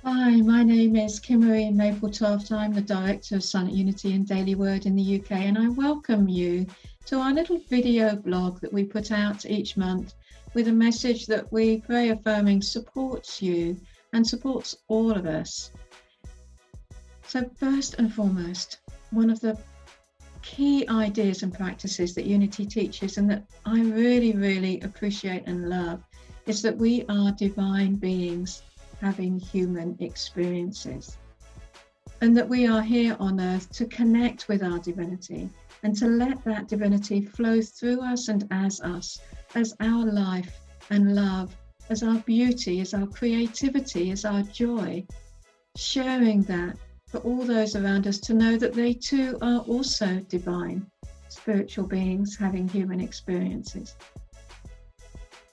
Hi, my name is Kimmery Mapletoft. I'm the Director of Sun at Unity and Daily Word in the UK, and I welcome you to our little video blog that we put out each month with a message that we pray affirming supports you and supports all of us. So first and foremost, one of the key ideas and practices that Unity teaches and that I really appreciate and love is that we are divine beings having human experiences, and that we are here on earth to connect with our divinity and to let that divinity flow through us and as us, as our life and love, as our beauty, as our creativity, as our joy, sharing that for all those around us to know that they too are also divine spiritual beings having human experiences.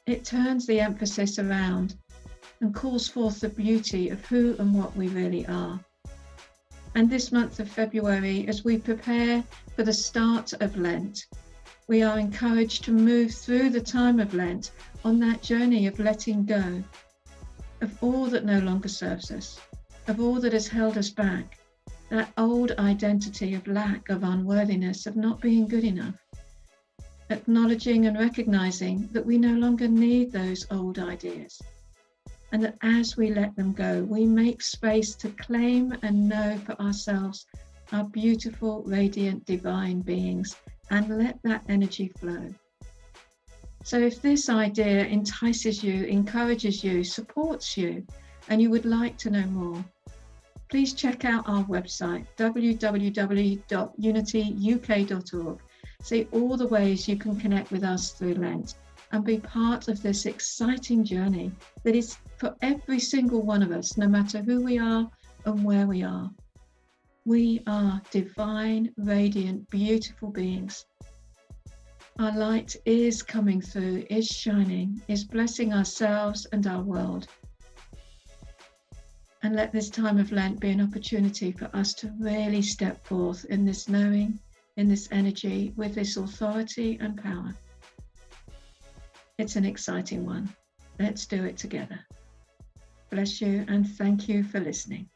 It turns the emphasis around and calls forth the beauty of who and what we really are. And this month of February, as we prepare for the start of Lent, we are encouraged to move through the time of Lent on that journey of letting go of all that no longer serves us, of all that has held us back, that old identity of lack, of unworthiness, of not being good enough, acknowledging and recognizing that we no longer need those old ideas. And that as we let them go, we make space to claim and know for ourselves our beautiful, radiant, divine beings and let that energy flow. So if this idea entices you, encourages you, supports you, and you would like to know more, please check out our website, www.unityuk.org. See all the ways you can connect with us through Lent and be part of this exciting journey that is for every single one of us, no matter who we are and where we are. We are divine, radiant, beautiful beings. Our light is coming through, is shining, is blessing ourselves and our world. And let this time of Lent be an opportunity for us to really step forth in this knowing, in this energy, with this authority and power. It's an exciting one. Let's do it together. Bless you and thank you for listening.